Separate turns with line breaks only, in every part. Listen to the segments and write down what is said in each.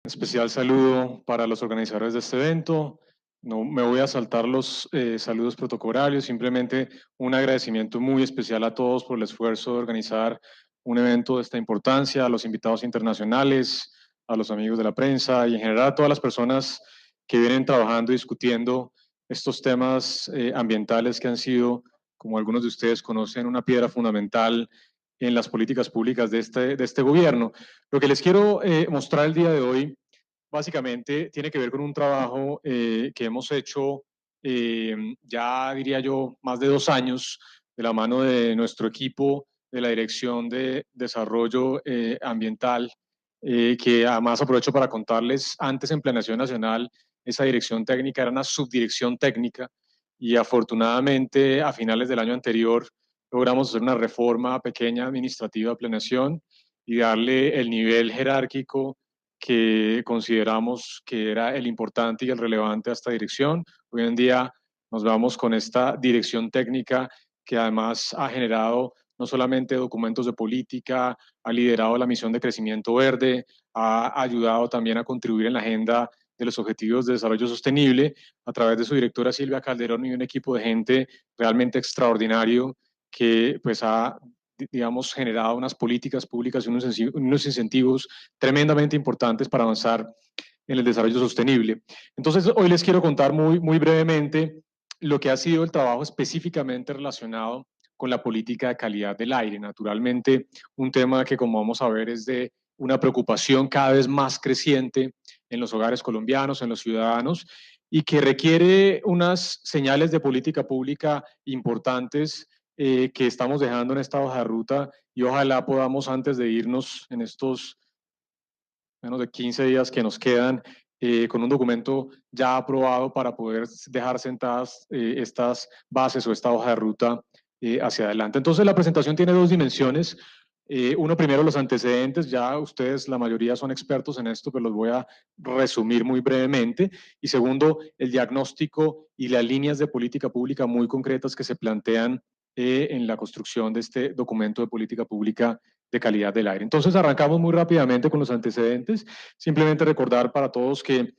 Especial saludo para los organizadores de este evento. No me voy a saltar los saludos protocolarios, simplemente un agradecimiento muy especial a todos por el esfuerzo de organizar un evento de esta importancia, a los invitados internacionales, a los amigos de la prensa y en general a todas las personas que vienen trabajando y discutiendo estos temas ambientales que han sido, como algunos de ustedes conocen, una piedra fundamental en las políticas públicas de este gobierno. Lo que les quiero mostrar el día de hoy básicamente tiene que ver con un trabajo que hemos hecho ya diría yo más de 2 años de la mano de nuestro equipo de la Dirección de Desarrollo Ambiental, que además aprovecho para contarles, antes en Planeación Nacional, esa dirección técnica era una subdirección técnica y afortunadamente a finales del año anterior logramos hacer una reforma pequeña administrativa de planeación y darle el nivel jerárquico que consideramos que era el importante y el relevante a esta dirección. Hoy en día nos vamos con esta dirección técnica que además ha generado no solamente documentos de política, ha liderado la misión de crecimiento verde, ha ayudado también a contribuir en la agenda de los objetivos de desarrollo sostenible a través de su directora Silvia Calderón y un equipo de gente realmente extraordinario que pues ha digamos, generado unas políticas públicas y unos incentivos tremendamente importantes para avanzar en el desarrollo sostenible. Entonces, hoy les quiero contar muy brevemente lo que ha sido el trabajo específicamente relacionado con la política de calidad del aire. Naturalmente, un tema que, como vamos a ver, es de una preocupación cada vez más creciente en los hogares colombianos, en los ciudadanos, y que requiere unas señales de política pública importantes que estamos dejando en esta hoja de ruta y ojalá podamos, antes de irnos en estos menos de 15 días que nos quedan, con un documento ya aprobado para poder dejar sentadas estas bases o esta hoja de ruta hacia adelante. Entonces, la presentación tiene dos dimensiones. Uno, primero, los antecedentes. Ya ustedes, la mayoría, son expertos en esto, pero los voy a resumir muy brevemente. Y segundo, el diagnóstico y las líneas de política pública muy concretas que se plantean en la construcción de este documento de política pública de calidad del aire. Entonces arrancamos muy rápidamente con los antecedentes. Simplemente recordar para todos que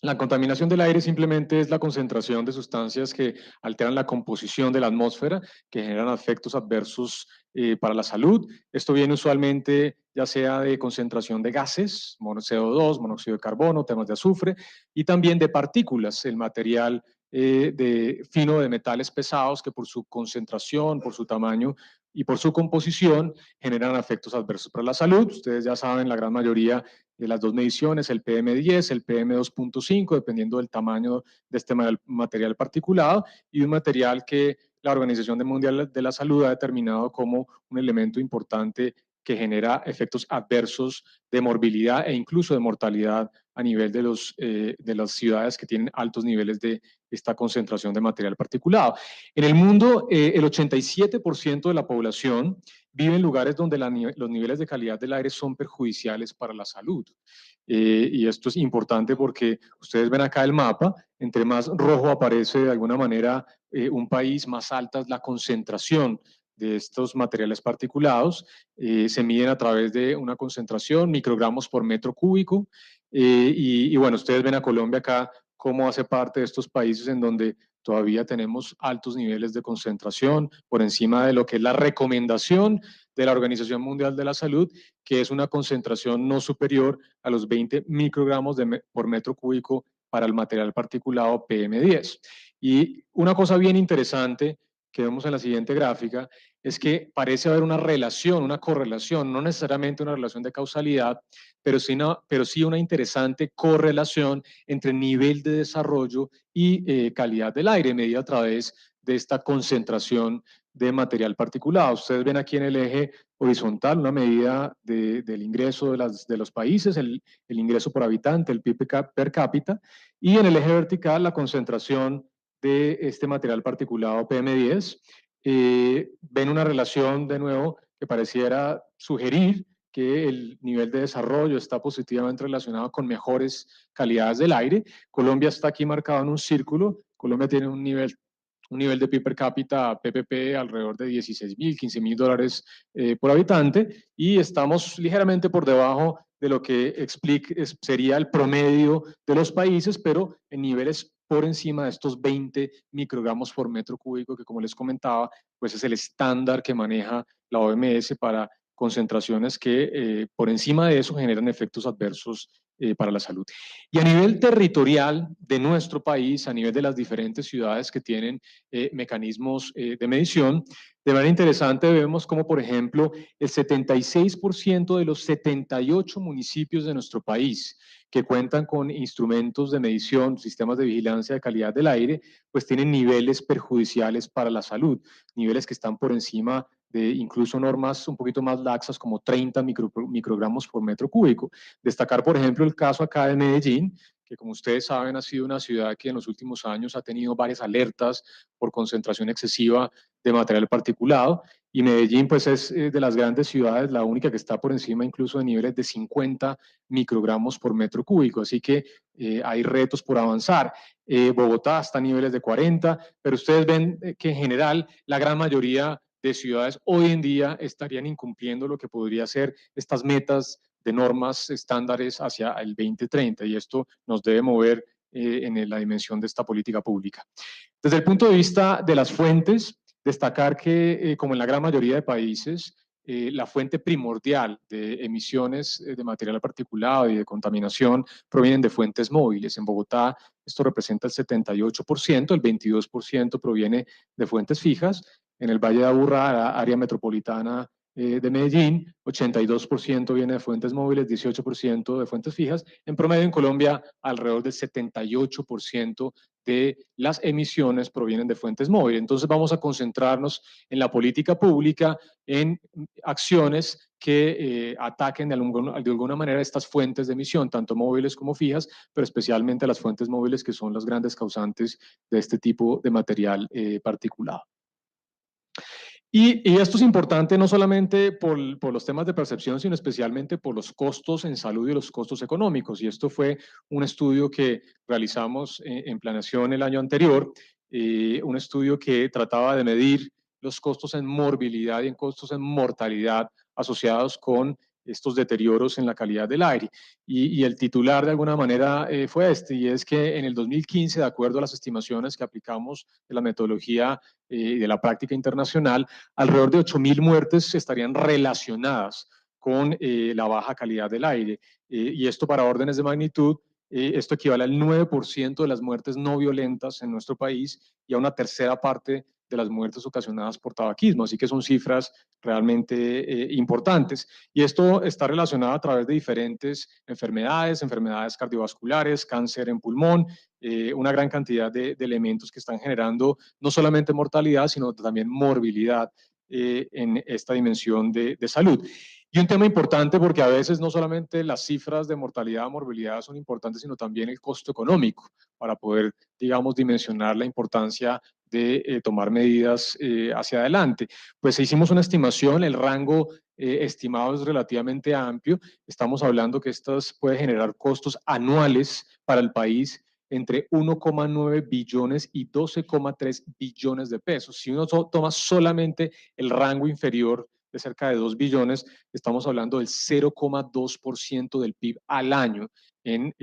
la contaminación del aire simplemente es la concentración de sustancias que alteran la composición de la atmósfera, que generan efectos adversos para la salud. Esto viene usualmente ya sea de concentración de gases, CO2, monóxido de carbono, temas de azufre, y también de partículas, el material fino de metales pesados que por su concentración, por su tamaño y por su composición generan efectos adversos para la salud. Ustedes ya saben, la gran mayoría de las dos mediciones, el PM10, el PM2.5, dependiendo del tamaño de este material particulado, y un material que la Organización Mundial de la Salud ha determinado como un elemento importante que genera efectos adversos de morbilidad e incluso de mortalidad a nivel de las ciudades que tienen altos niveles de esta concentración de material particulado. En el mundo, el 87% de la población vive en lugares donde los niveles de calidad del aire son perjudiciales para la salud. Y esto es importante porque ustedes ven acá el mapa, entre más rojo aparece de alguna manera un país, más alta es la concentración de estos materiales particulados. Se miden a través de una concentración, microgramos por metro cúbico. Y bueno, ustedes ven a Colombia acá cómo hace parte de estos países en donde todavía tenemos altos niveles de concentración por encima de lo que es la recomendación de la Organización Mundial de la Salud, que es una concentración no superior a los 20 microgramos por metro cúbico para el material particulado PM10. Y una cosa bien interesante que vemos en la siguiente gráfica es que parece haber una relación, una correlación, no necesariamente una relación de causalidad, pero sí una interesante correlación entre nivel de desarrollo y calidad del aire, medida a través de esta concentración de material particulado. Ustedes ven aquí en el eje horizontal una medida del ingreso de los países, el ingreso por habitante, el PIB per cápita, y en el eje vertical la concentración de este material particulado PM10. Ven una relación, de nuevo, que pareciera sugerir que el nivel de desarrollo está positivamente relacionado con mejores calidades del aire. Colombia está aquí marcado en un círculo. Colombia tiene un nivel un nivel de PIB per cápita, PPP, alrededor de 16.000, $15.000 por habitante, y estamos ligeramente por debajo de lo que sería el promedio de los países, pero en niveles por encima de estos 20 microgramos por metro cúbico, que como les comentaba, pues es el estándar que maneja la OMS para concentraciones que por encima de eso generan efectos adversos para la salud. Y a nivel territorial de nuestro país, a nivel de las diferentes ciudades que tienen mecanismos de medición, de manera interesante vemos como, por ejemplo, el 76% de los 78 municipios de nuestro país que cuentan con instrumentos de medición, sistemas de vigilancia de calidad del aire, pues tienen niveles perjudiciales para la salud, niveles que están por encima de incluso normas un poquito más laxas como 30 microgramos por metro cúbico. Destacar, por ejemplo, el caso acá de Medellín, que como ustedes saben ha sido una ciudad que en los últimos años ha tenido varias alertas por concentración excesiva de material particulado, y Medellín pues es de las grandes ciudades la única que está por encima incluso de niveles de 50 microgramos por metro cúbico, así que hay retos por avanzar. Bogotá está a niveles de 40, pero ustedes ven que en general la gran mayoría de ciudades hoy en día estarían incumpliendo lo que podría ser estas metas de normas estándares hacia el 2030, y esto nos debe mover en la dimensión de esta política pública. Desde el punto de vista de las fuentes, destacar que, como en la gran mayoría de países, la fuente primordial de emisiones de material particulado y de contaminación provienen de fuentes móviles. En Bogotá esto representa el 78%, el 22% proviene de fuentes fijas. En el Valle de Aburrá, área metropolitana de Medellín, 82% viene de fuentes móviles, 18% de fuentes fijas. En promedio en Colombia, alrededor del 78% de las emisiones provienen de fuentes móviles. Entonces vamos a concentrarnos en la política pública, en acciones que ataquen de alguna manera estas fuentes de emisión, tanto móviles como fijas, pero especialmente las fuentes móviles, que son las grandes causantes de este tipo de material particulado. Y esto es importante no solamente por los temas de percepción, sino especialmente por los costos en salud y los costos económicos. Y esto fue un estudio que realizamos en planeación el año anterior, un estudio que trataba de medir los costos en morbilidad y en costos en mortalidad asociados con estos deterioros en la calidad del aire. Y el titular de alguna manera fue este, y es que en el 2015, de acuerdo a las estimaciones que aplicamos de la metodología de la práctica internacional, alrededor de 8.000 muertes estarían relacionadas con la baja calidad del aire. Y esto para órdenes de magnitud, esto equivale al 9% de las muertes no violentas en nuestro país y a una tercera parte de las muertes ocasionadas por tabaquismo. Así que son cifras realmente importantes. Y esto está relacionado a través de diferentes enfermedades, enfermedades cardiovasculares, cáncer en pulmón, una gran cantidad de elementos que están generando no solamente mortalidad, sino también morbilidad en esta dimensión de salud. Y un tema importante, porque a veces no solamente las cifras de mortalidad o morbilidad son importantes, sino también el costo económico para poder, digamos, dimensionar la importancia de tomar medidas hacia adelante. Pues hicimos una estimación, el rango estimado es relativamente amplio. Estamos hablando que estas puede generar costos anuales para el país entre 1,9 billones y 12,3 billones de pesos. Si uno toma solamente el rango inferior de cerca de 2 billones, estamos hablando del 0,2% del PIB al año en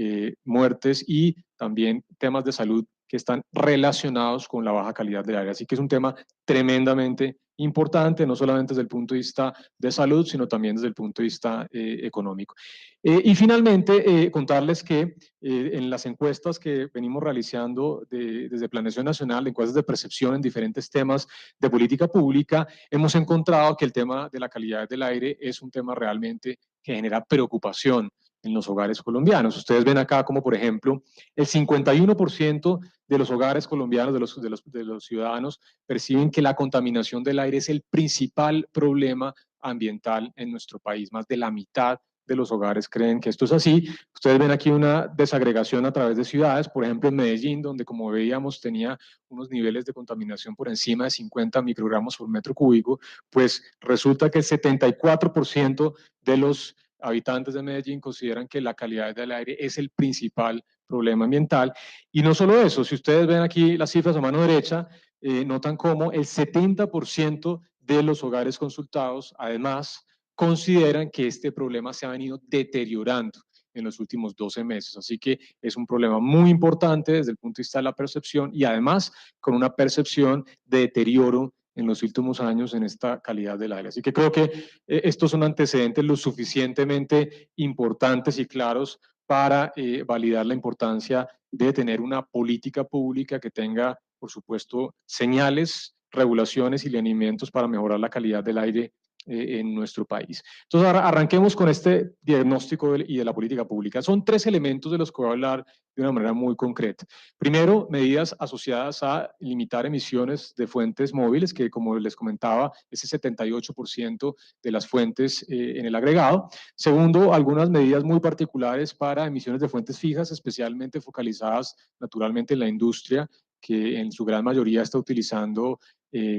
muertes y también temas de salud que están relacionados con la baja calidad del aire. Así que es un tema tremendamente importante, no solamente desde el punto de vista de salud, sino también desde el punto de vista económico. Y finalmente, contarles que en las encuestas que venimos realizando desde Planeación Nacional, encuestas de percepción en diferentes temas de política pública, hemos encontrado que el tema de la calidad del aire es un tema realmente que genera preocupación en los hogares colombianos. Ustedes ven acá como, por ejemplo, el 51% de los hogares colombianos, de los ciudadanos, perciben que la contaminación del aire es el principal problema ambiental en nuestro país. Más de la mitad de los hogares creen que esto es así. Ustedes ven aquí una desagregación a través de ciudades, por ejemplo en Medellín, donde como veíamos tenía unos niveles de contaminación por encima de 50 microgramos por metro cúbico, pues resulta que el 74% de los habitantes de Medellín consideran que la calidad del aire es el principal problema ambiental. Y no solo eso, si ustedes ven aquí las cifras a mano derecha, notan cómo el 70% de los hogares consultados, además, consideran que este problema se ha venido deteriorando en los últimos 12 meses. Así que es un problema muy importante desde el punto de vista de la percepción y además con una percepción de deterioro en los últimos años en esta calidad del aire. Así que creo que estos son antecedentes lo suficientemente importantes y claros para validar la importancia de tener una política pública que tenga, por supuesto, señales, regulaciones y lineamientos para mejorar la calidad del aire en nuestro país. Entonces, ahora arranquemos con este diagnóstico y de la política pública. Son tres elementos de los que voy a hablar de una manera muy concreta. Primero, medidas asociadas a limitar emisiones de fuentes móviles, que como les comentaba, es el 78% de las fuentes en el agregado. Segundo, algunas medidas muy particulares para emisiones de fuentes fijas, especialmente focalizadas naturalmente en la industria, que en su gran mayoría está utilizando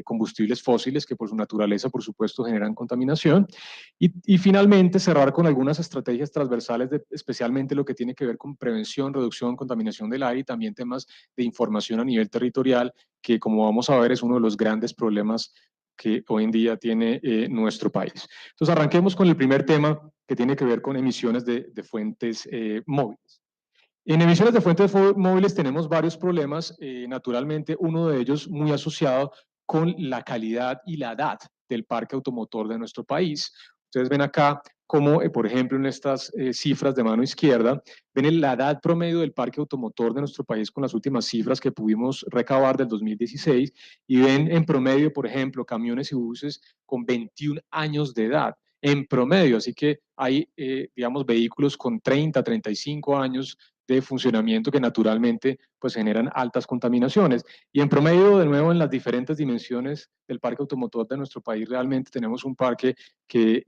combustibles fósiles que por su naturaleza, por supuesto, generan contaminación. Y finalmente, cerrar con algunas estrategias transversales, especialmente lo que tiene que ver con prevención, reducción, contaminación del aire y también temas de información a nivel territorial, que como vamos a ver es uno de los grandes problemas que hoy en día tiene nuestro país. Entonces, arranquemos con el primer tema que tiene que ver con emisiones de fuentes móviles. En emisiones de fuentes móviles tenemos varios problemas, naturalmente uno de ellos muy asociado con la calidad y la edad del parque automotor de nuestro país. Ustedes ven acá como, por ejemplo, en estas cifras de mano izquierda, ven la edad promedio del parque automotor de nuestro país con las últimas cifras que pudimos recabar del 2016 y ven en promedio, por ejemplo, camiones y buses con 21 años de edad en promedio, así que hay, digamos, vehículos con 30, 35 años de funcionamiento que naturalmente pues generan altas contaminaciones. Y en promedio, de nuevo, en las diferentes dimensiones del parque automotor de nuestro país, realmente tenemos un parque que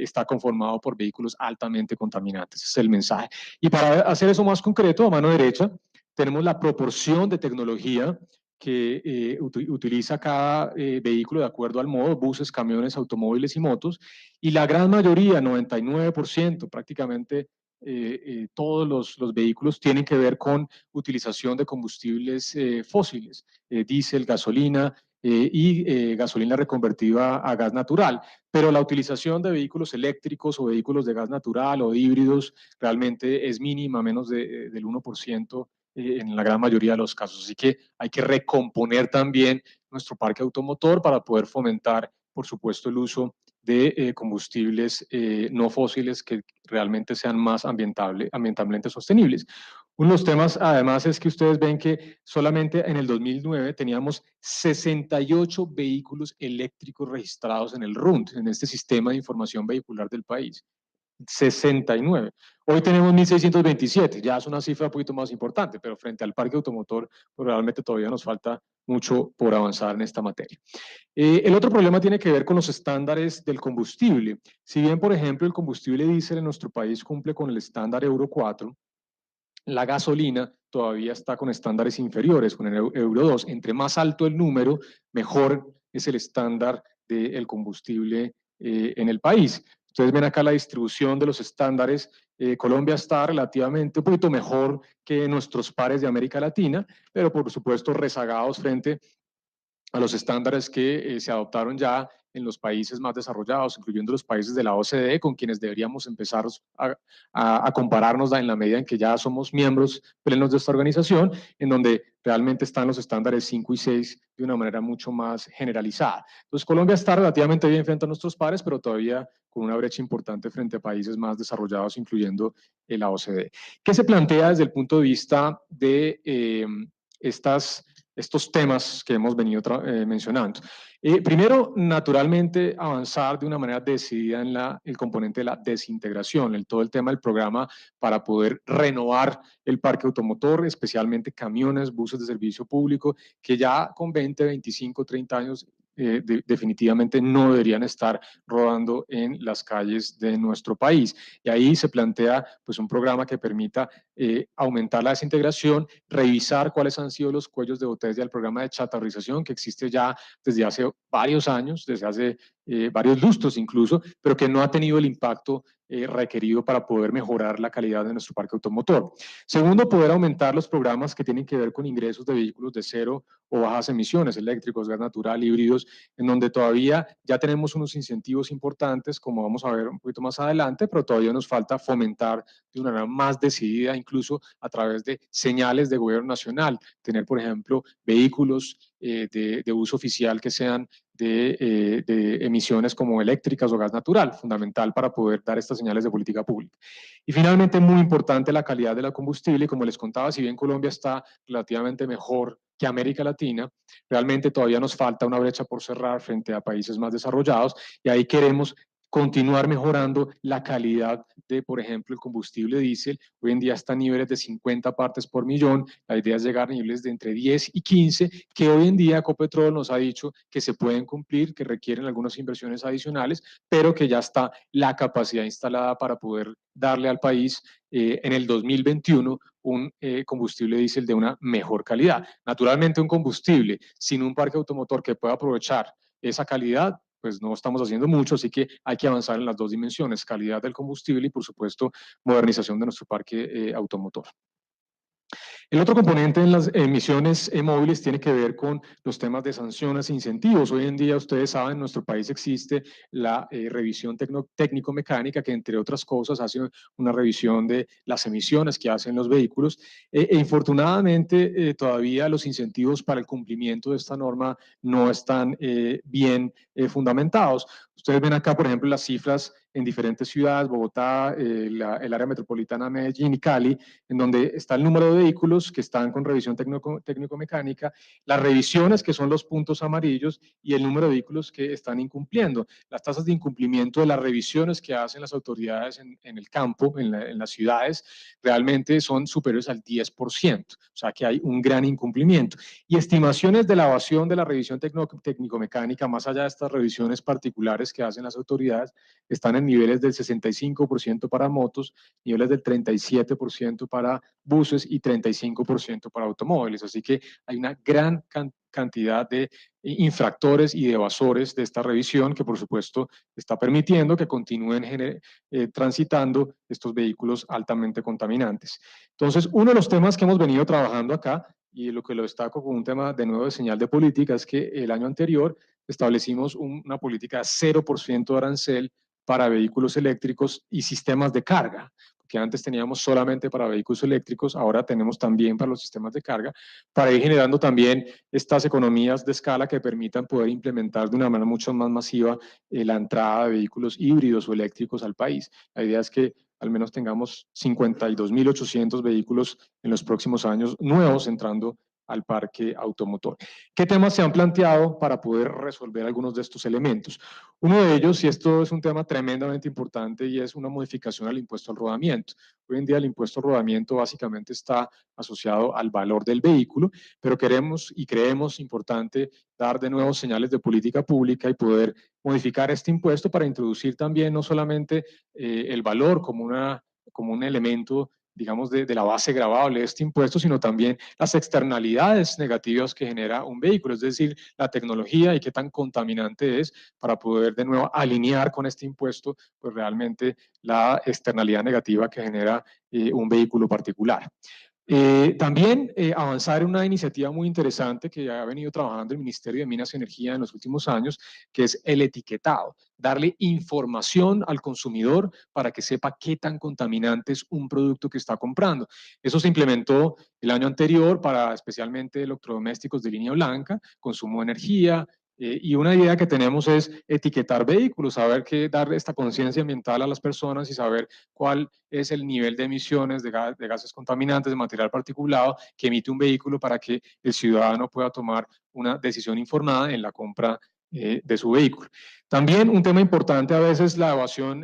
está conformado por vehículos altamente contaminantes. Ese es el mensaje. Y para hacer eso más concreto, a mano derecha, tenemos la proporción de tecnología que utiliza cada vehículo de acuerdo al modo, buses, camiones, automóviles y motos, y la gran mayoría, 99%, prácticamente todos los vehículos tienen que ver con utilización de combustibles fósiles, diésel, gasolina y gasolina reconvertida a gas natural. Pero la utilización de vehículos eléctricos o vehículos de gas natural o híbridos realmente es mínima, menos del 1% en la gran mayoría de los casos. Así que hay que recomponer también nuestro parque automotor para poder fomentar, por supuesto, el uso de combustibles no fósiles que realmente sean más ambientalmente sostenibles. Uno de los temas, además, es que ustedes ven que solamente en el 2009 teníamos 68 vehículos eléctricos registrados en el RUND, en este sistema de información vehicular del país. 69. Hoy tenemos 1.627, ya es una cifra un poquito más importante, pero frente al parque automotor, pues realmente todavía nos falta mucho por avanzar en esta materia. El otro problema tiene que ver con los estándares del combustible. Si bien, por ejemplo, el combustible diésel en nuestro país cumple con el estándar Euro 4, la gasolina todavía está con estándares inferiores, con el Euro 2. Entre más alto el número, mejor es el estándar del combustible en el país. Ustedes ven acá la distribución de los estándares. Colombia está relativamente un poquito mejor que nuestros pares de América Latina, pero por supuesto rezagados frente a los estándares que se adoptaron ya en los países más desarrollados, incluyendo los países de la OCDE, con quienes deberíamos empezar a compararnos en la medida en que ya somos miembros plenos de esta organización, en donde realmente están los estándares 5 y 6 de una manera mucho más generalizada. Entonces, Colombia está relativamente bien frente a nuestros pares, pero todavía con una brecha importante frente a países más desarrollados, incluyendo la OCDE. ¿Qué se plantea desde el punto de vista de estos temas que hemos venido mencionando? Primero, naturalmente, avanzar de una manera decidida en el componente de la desintegración, todo el tema del programa para poder renovar el parque automotor, especialmente camiones, buses de servicio público, que ya con 20, 25, 30 años definitivamente no deberían estar rodando en las calles de nuestro país. Y ahí se plantea pues, un programa que permita aumentar la desintegración, revisar cuáles han sido los cuellos de botella del programa de chatarrización que existe ya desde hace varios años, desde hace varios lustros incluso, pero que no ha tenido el impacto requerido para poder mejorar la calidad de nuestro parque automotor. Segundo, poder aumentar los programas que tienen que ver con ingresos de vehículos de cero o bajas emisiones, eléctricos, gas natural, híbridos, en donde todavía ya tenemos unos incentivos importantes, como vamos a ver un poquito más adelante, pero todavía nos falta fomentar de una manera más decidida, incluso a través de señales de gobierno nacional, tener, por ejemplo, vehículos de uso oficial que sean de emisiones como eléctricas o gas natural, fundamental para poder dar estas señales de política pública. Y finalmente, muy importante la calidad de la combustible, y como les contaba, si bien Colombia está relativamente mejor que América Latina, realmente todavía nos falta una brecha por cerrar frente a países más desarrollados, y ahí queremos continuar mejorando la calidad de, por ejemplo, el combustible diésel. Hoy en día está a niveles de 50 partes por millón, la idea es llegar a niveles de entre 10 y 15, que hoy en día Ecopetrol nos ha dicho que se pueden cumplir, que requieren algunas inversiones adicionales, pero que ya está la capacidad instalada para poder darle al país en el 2021 un combustible diésel de una mejor calidad. Naturalmente, un combustible sin un parque automotor que pueda aprovechar esa calidad, pues no estamos haciendo mucho, así que hay que avanzar en las dos dimensiones, calidad del combustible y, por supuesto, modernización de nuestro parque automotor. El otro componente en las emisiones móviles tiene que ver con los temas de sanciones e incentivos. Hoy en día, ustedes saben, en nuestro país existe la revisión técnico-mecánica, que entre otras cosas hace una revisión de las emisiones que hacen los vehículos. Infortunadamente, todavía los incentivos para el cumplimiento de esta norma no están bien fundamentados. Ustedes ven acá, por ejemplo, las cifras en diferentes ciudades, Bogotá, el área metropolitana Medellín y Cali, en donde está el número de vehículos que están con revisión técnico-mecánica, las revisiones, que son los puntos amarillos, y el número de vehículos que están incumpliendo. Las tasas de incumplimiento de las revisiones que hacen las autoridades en el campo, en las ciudades, realmente son superiores al 10%, o sea que hay un gran incumplimiento. Y estimaciones de la evasión de la revisión técnico-mecánica, más allá de estas revisiones particulares que hacen las autoridades, están en niveles del 65% para motos, niveles del 37% para buses y 35% para automóviles. Así que hay una gran cantidad de infractores y de evasores de esta revisión que, por supuesto, está permitiendo que continúen transitando estos vehículos altamente contaminantes. Entonces, uno de los temas que hemos venido trabajando acá, y lo que lo destaco como un tema de nuevo de señal de política, es que el año anterior establecimos una política de 0% de arancel para vehículos eléctricos y sistemas de carga, que antes teníamos solamente para vehículos eléctricos, ahora tenemos también para los sistemas de carga, para ir generando también estas economías de escala que permitan poder implementar de una manera mucho más masiva la entrada de vehículos híbridos o eléctricos al país. La idea es que al menos tengamos 52.800 vehículos en los próximos años nuevos entrando al parque automotor. ¿Qué temas se han planteado para poder resolver algunos de estos elementos? Uno de ellos, y esto es un tema tremendamente importante, y es una modificación al impuesto al rodamiento. Hoy en día el impuesto al rodamiento básicamente está asociado al valor del vehículo, pero queremos y creemos importante dar de nuevo señales de política pública y poder modificar este impuesto para introducir también no solamente el valor como un elemento, digamos, de la base gravable de este impuesto, sino también las externalidades negativas que genera un vehículo, es decir, la tecnología y qué tan contaminante es, para poder de nuevo alinear con este impuesto, pues realmente la externalidad negativa que genera un vehículo particular. También avanzar en una iniciativa muy interesante que ya ha venido trabajando el Ministerio de Minas y Energía en los últimos años, que es el etiquetado, darle información al consumidor para que sepa qué tan contaminante es un producto que está comprando. Eso se implementó el año anterior para especialmente electrodomésticos de línea blanca, consumo de energía, y una idea que tenemos es etiquetar vehículos, saber qué dar esta conciencia ambiental a las personas y saber cuál es el nivel de emisiones de gases contaminantes, de material particulado que emite un vehículo para que el ciudadano pueda tomar una decisión informada en la compra de su vehículo. También un tema importante, a veces la evasión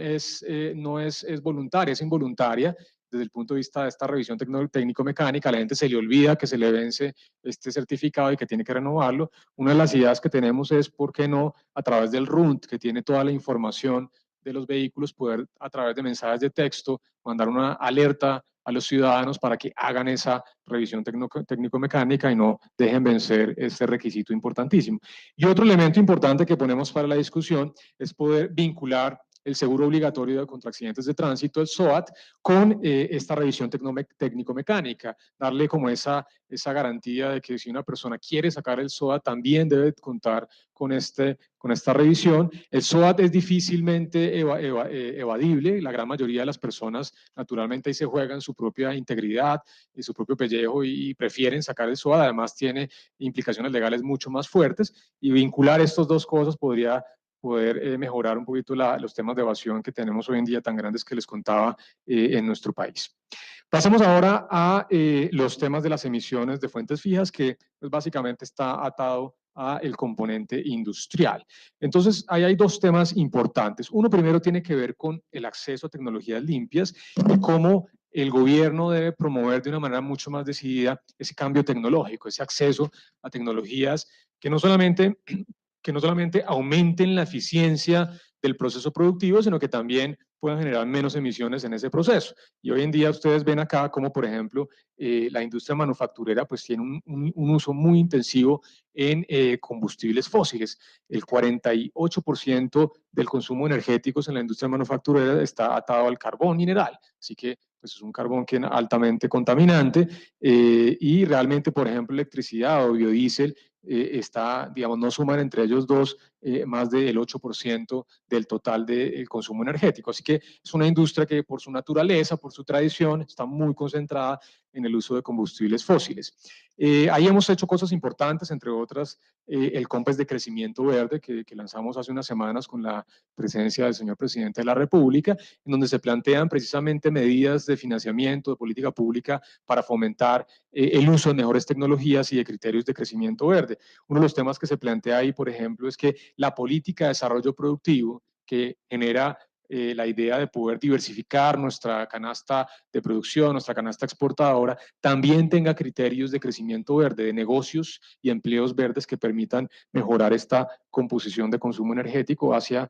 no es voluntaria, es involuntaria. Desde el punto de vista de esta revisión técnico-mecánica, a la gente se le olvida que se le vence este certificado y que tiene que renovarlo. Una de las ideas que tenemos es, ¿por qué no, a través del RUNT, que tiene toda la información de los vehículos, poder a través de mensajes de texto mandar una alerta a los ciudadanos para que hagan esa revisión técnico-mecánica y no dejen vencer este requisito importantísimo. Y otro elemento importante que ponemos para la discusión es poder vincular el seguro obligatorio contra accidentes de tránsito, el SOAT, con esta revisión técnico-mecánica, darle como esa garantía de que si una persona quiere sacar el SOAT también debe contar con esta revisión. El SOAT es difícilmente evadible, la gran mayoría de las personas naturalmente ahí se juegan su propia integridad y su propio pellejo y prefieren sacar el SOAT, además tiene implicaciones legales mucho más fuertes y vincular estas dos cosas podría poder mejorar un poquito los temas de evasión que tenemos hoy en día tan grandes que les contaba en nuestro país. Pasamos ahora a los temas de las emisiones de fuentes fijas, que pues, básicamente está atado a el componente industrial. Entonces, ahí hay dos temas importantes. Uno primero tiene que ver con el acceso a tecnologías limpias y cómo el gobierno debe promover de una manera mucho más decidida ese cambio tecnológico, ese acceso a tecnologías que no solamente aumenten la eficiencia del proceso productivo, sino que también puedan generar menos emisiones en ese proceso. Y hoy en día ustedes ven acá como, por ejemplo, la industria manufacturera pues tiene un uso muy intensivo en combustibles fósiles. El 48% del consumo energético en la industria manufacturera está atado al carbón mineral. Así que pues, es un carbón que es altamente contaminante y realmente, por ejemplo, electricidad o biodiesel está, digamos, no suman entre ellos dos más del 8% del total del consumo energético. Así que es una industria que por su naturaleza, por su tradición, está muy concentrada en el uso de combustibles fósiles. Ahí hemos hecho cosas importantes, entre otras, el COMPES de Crecimiento Verde que lanzamos hace unas semanas con la presencia del señor presidente de la República, en donde se plantean precisamente medidas de financiamiento, de política pública para fomentar el uso de mejores tecnologías y de criterios de crecimiento verde. Uno de los temas que se plantea ahí, por ejemplo, es que la política de desarrollo productivo que genera la idea de poder diversificar nuestra canasta de producción, nuestra canasta exportadora, también tenga criterios de crecimiento verde, de negocios y empleos verdes que permitan mejorar esta composición de consumo energético hacia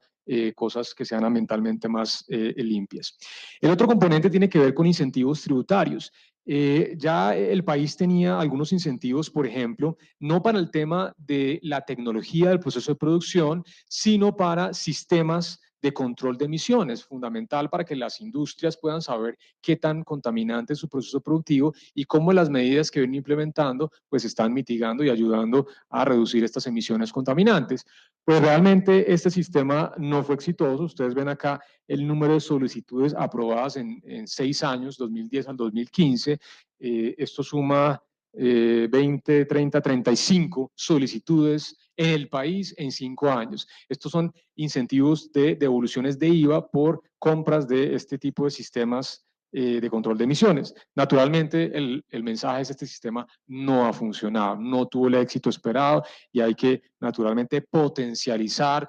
cosas que sean ambientalmente más limpias. El otro componente tiene que ver con incentivos tributarios. Ya el país tenía algunos incentivos, por ejemplo, no para el tema de la tecnología del proceso de producción, sino para sistemas de control de emisiones, fundamental para que las industrias puedan saber qué tan contaminante es su proceso productivo y cómo las medidas que vienen implementando pues están mitigando y ayudando a reducir estas emisiones contaminantes. Pues realmente este sistema no fue exitoso. Ustedes ven acá el número de solicitudes aprobadas en 6 años, 2010 al 2015. Esto suma 20, 30, 35 solicitudes en el país en 5 años. Estos son incentivos de devoluciones de IVA por compras de este tipo de sistemas de control de emisiones. Naturalmente, el mensaje es que este sistema no ha funcionado, no tuvo el éxito esperado y hay que naturalmente potencializar,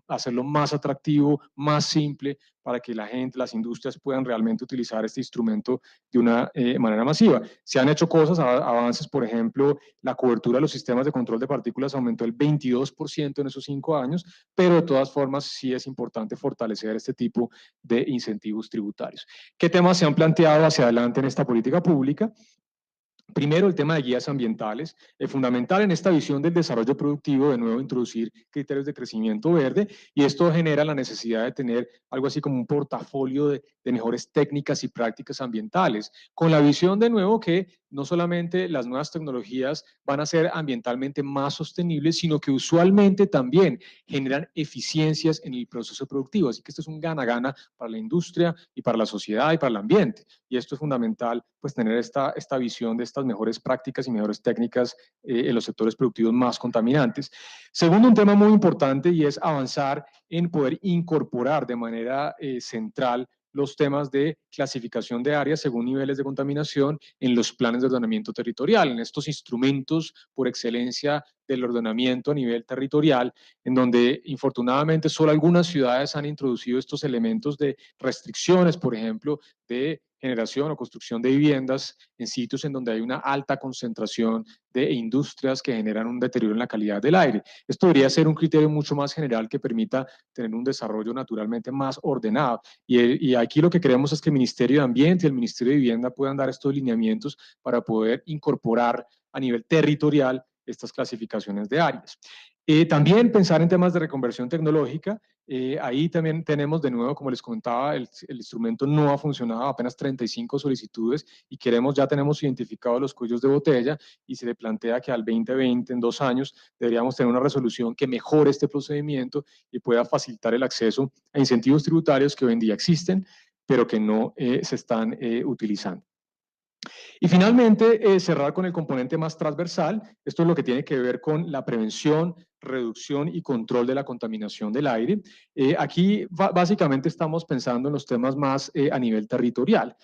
hacerlo más atractivo, más simple, para que la gente, las industrias puedan realmente utilizar este instrumento de una manera masiva. Se han hecho cosas, avances, por ejemplo, la cobertura de los sistemas de control de partículas aumentó el 22% en esos 5 años, pero de todas formas sí es importante fortalecer este tipo de incentivos tributarios. ¿Qué temas se han planteado hacia adelante en esta política pública? Primero, el tema de guías ambientales, es fundamental en esta visión del desarrollo productivo, de nuevo introducir criterios de crecimiento verde, y esto genera la necesidad de tener algo así como un portafolio de mejores técnicas y prácticas ambientales, con la visión de nuevo que no solamente las nuevas tecnologías van a ser ambientalmente más sostenibles, sino que usualmente también generan eficiencias en el proceso productivo, así que esto es un gana-gana para la industria y para la sociedad y para el ambiente, y esto es fundamental, pues tener esta visión de estas mejores prácticas y mejores técnicas en los sectores productivos más contaminantes. Segundo, un tema muy importante y es avanzar en poder incorporar de manera central los temas de clasificación de áreas según niveles de contaminación en los planes de ordenamiento territorial, en estos instrumentos por excelencia del ordenamiento a nivel territorial, en donde infortunadamente solo algunas ciudades han introducido estos elementos de restricciones, por ejemplo, de generación o construcción de viviendas en sitios en donde hay una alta concentración de industrias que generan un deterioro en la calidad del aire. Esto debería ser un criterio mucho más general que permita tener un desarrollo naturalmente más ordenado. Y aquí lo que queremos es que el Ministerio de Ambiente y el Ministerio de Vivienda puedan dar estos lineamientos para poder incorporar a nivel territorial estas clasificaciones de áreas. También pensar en temas de reconversión tecnológica. Ahí también tenemos de nuevo, como les comentaba, el instrumento no ha funcionado, apenas 35 solicitudes y ya tenemos identificados los cuellos de botella y se le plantea que al 2020, en 2 años, deberíamos tener una resolución que mejore este procedimiento y pueda facilitar el acceso a incentivos tributarios que hoy en día existen, pero que no se están utilizando. Y finalmente, cerrar con el componente más transversal. Esto es lo que tiene que ver con la prevención, reducción y control de la contaminación del aire. Aquí básicamente estamos pensando en los temas más a nivel territorial.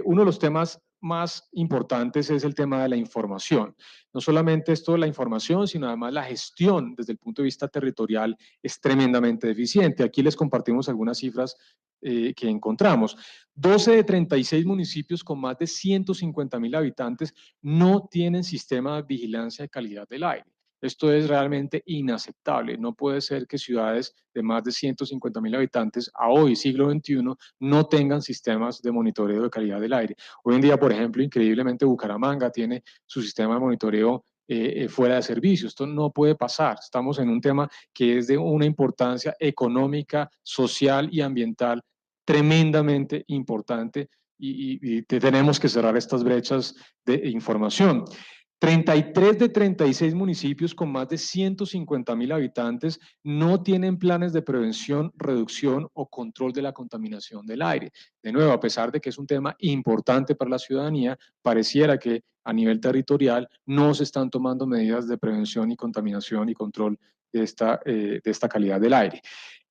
Uno de los temas más importantes es el tema de la información. No solamente esto de la información, sino además la gestión desde el punto de vista territorial es tremendamente deficiente. Aquí les compartimos algunas cifras que encontramos. 12 de 36 municipios con más de 150.000 habitantes no tienen sistema de vigilancia de calidad del aire. Esto es realmente inaceptable. No puede ser que ciudades de más de 150.000 habitantes a hoy, siglo XXI, no tengan sistemas de monitoreo de calidad del aire. Hoy en día, por ejemplo, increíblemente Bucaramanga tiene su sistema de monitoreo fuera de servicio. Esto no puede pasar. Estamos en un tema que es de una importancia económica, social y ambiental tremendamente importante y tenemos que cerrar estas brechas de información. 33 de 36 municipios con más de 150.000 habitantes no tienen planes de prevención, reducción o control de la contaminación del aire. De nuevo, a pesar de que es un tema importante para la ciudadanía, pareciera que a nivel territorial no se están tomando medidas de prevención y contaminación y control de esta calidad del aire.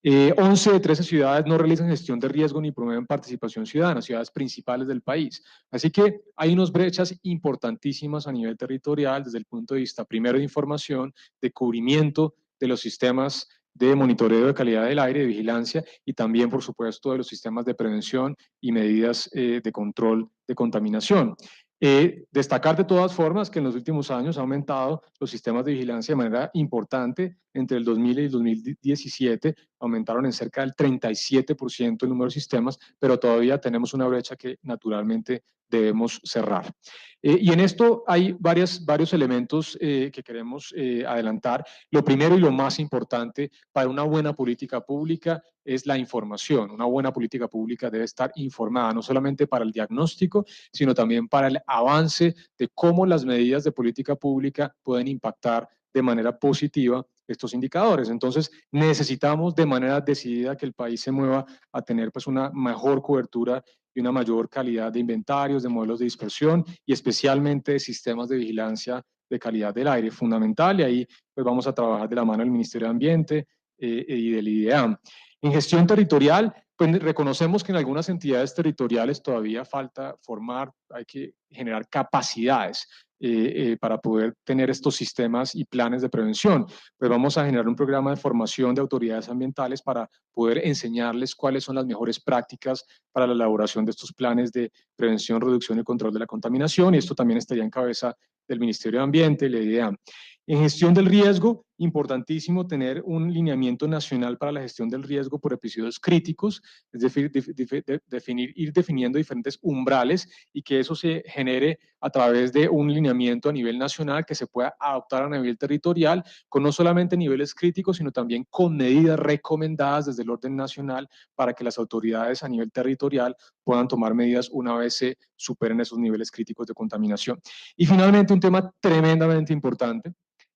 11 de 13 ciudades no realizan gestión de riesgo ni promueven participación ciudadana, ciudades principales del país. Así que hay unas brechas importantísimas a nivel territorial desde el punto de vista, primero, de información, de cubrimiento de los sistemas de monitoreo de calidad del aire, de vigilancia, y también, por supuesto, de los sistemas de prevención y medidas de control de contaminación. Destacar de todas formas que en los últimos años ha aumentado los sistemas de vigilancia de manera importante. Entre el 2000 y el 2017 aumentaron en cerca del 37% el número de sistemas, pero todavía tenemos una brecha que naturalmente debemos cerrar. Y en esto hay varios elementos que queremos adelantar. Lo primero y lo más importante para una buena política pública es la información. Una buena política pública debe estar informada, no solamente para el diagnóstico, sino también para el avance de cómo las medidas de política pública pueden impactar de manera positiva estos indicadores. Entonces, necesitamos de manera decidida que el país se mueva a tener pues una mejor cobertura y una mayor calidad de inventarios, de modelos de dispersión y especialmente de sistemas de vigilancia de calidad del aire, fundamental, y ahí pues vamos a trabajar de la mano del Ministerio de Ambiente y del IDEAM. En gestión territorial, pues reconocemos que en algunas entidades territoriales todavía falta formar, hay que generar capacidades para poder tener estos sistemas y planes de prevención. Pues vamos a generar un programa de formación de autoridades ambientales para poder enseñarles cuáles son las mejores prácticas para la elaboración de estos planes de prevención, reducción y control de la contaminación, y esto también estaría en cabeza del Ministerio de Ambiente y la IDEAM. En gestión del riesgo, importantísimo tener un lineamiento nacional para la gestión del riesgo por episodios críticos, es decir, ir definiendo diferentes umbrales y que eso se genere a través de un lineamiento a nivel nacional que se pueda adoptar a nivel territorial, con no solamente niveles críticos, sino también con medidas recomendadas desde el orden nacional para que las autoridades a nivel territorial puedan tomar medidas una vez se superen esos niveles críticos de contaminación. Y finalmente, un tema tremendamente importante,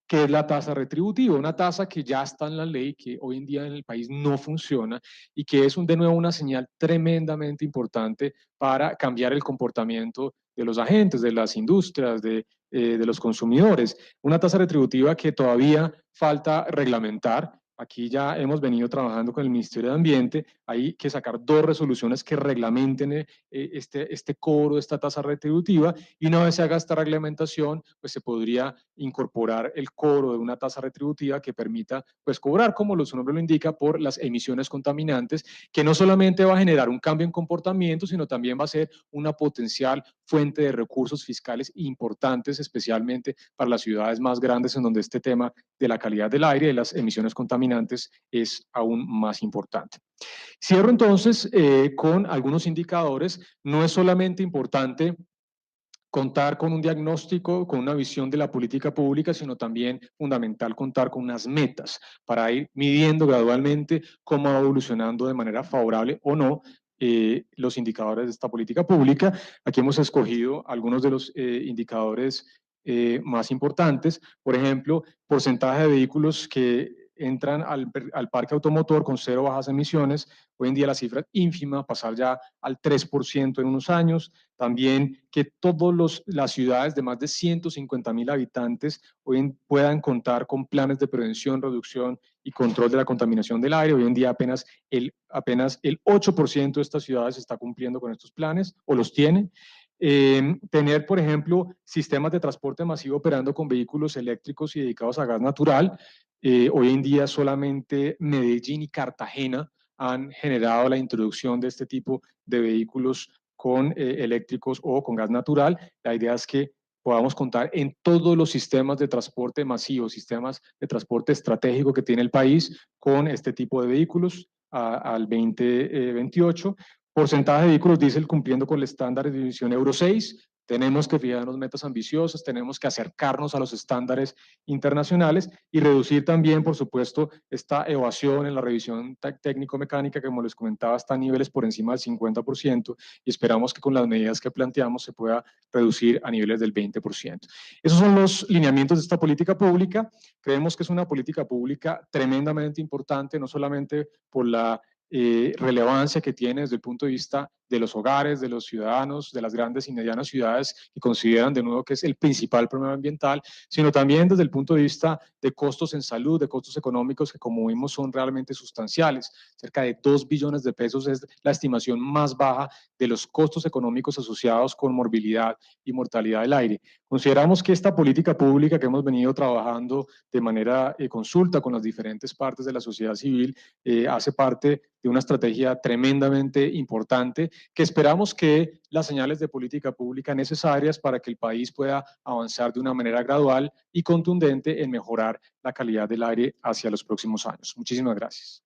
que es la tasa retributiva, una tasa que ya está en la ley, que hoy en día en el país no funciona y que es de nuevo una señal tremendamente importante para cambiar el comportamiento de los agentes, de las industrias, de los consumidores. Una tasa retributiva que todavía falta reglamentar aquí ya hemos venido trabajando con el Ministerio de Ambiente, hay que sacar 2 resoluciones que reglamenten este cobro, esta tasa retributiva, y una vez se haga esta reglamentación, pues se podría incorporar el cobro de una tasa retributiva que permita pues cobrar, como su nombre lo indica, por las emisiones contaminantes, que no solamente va a generar un cambio en comportamiento, sino también va a ser una potencial fuente de recursos fiscales importantes, especialmente para las ciudades más grandes, en donde este tema de la calidad del aire y de las emisiones contaminantes es aún más importante. Cierro entonces con algunos indicadores. No es solamente importante contar con un diagnóstico, con una visión de la política pública, sino también fundamental contar con unas metas para ir midiendo gradualmente cómo va evolucionando de manera favorable o no los indicadores de esta política pública. Aquí hemos escogido algunos de los indicadores más importantes, por ejemplo, porcentaje de vehículos que entran al parque automotor con 0 bajas emisiones. Hoy en día la cifra es ínfima, pasar ya al 3% en unos años. También que todas las ciudades de más de 150.000 habitantes hoy puedan contar con planes de prevención, reducción y control de la contaminación del aire. Hoy en día apenas el 8% de estas ciudades está cumpliendo con estos planes o los tiene. Tener, por ejemplo, sistemas de transporte masivo operando con vehículos eléctricos y dedicados a gas natural. Hoy en día solamente Medellín y Cartagena han generado la introducción de este tipo de vehículos eléctricos o con gas natural. La idea es que podamos contar en todos los sistemas de transporte masivo, sistemas de transporte estratégico que tiene el país con este tipo de vehículos al 2028. Porcentaje de vehículos diésel cumpliendo con el estándar de emisión Euro 6. Tenemos que fijarnos metas ambiciosas, tenemos que acercarnos a los estándares internacionales y reducir también, por supuesto, esta evasión en la revisión técnico-mecánica, que como les comentaba, está a niveles por encima del 50%, y esperamos que con las medidas que planteamos se pueda reducir a niveles del 20%. Esos son los lineamientos de esta política pública. Creemos que es una política pública tremendamente importante, no solamente por la relevancia que tiene desde el punto de vista de los hogares, de los ciudadanos, de las grandes y medianas ciudades que consideran de nuevo que es el principal problema ambiental, sino también desde el punto de vista de costos en salud, de costos económicos que como vimos son realmente sustanciales. Cerca de 2 billones de pesos es la estimación más baja de los costos económicos asociados con morbilidad y mortalidad del aire. Consideramos que esta política pública que hemos venido trabajando de manera consulta con las diferentes partes de la sociedad civil hace parte de una estrategia tremendamente importante que esperamos que las señales de política pública necesarias para que el país pueda avanzar de una manera gradual y contundente en mejorar la calidad del aire hacia los próximos años. Muchísimas gracias.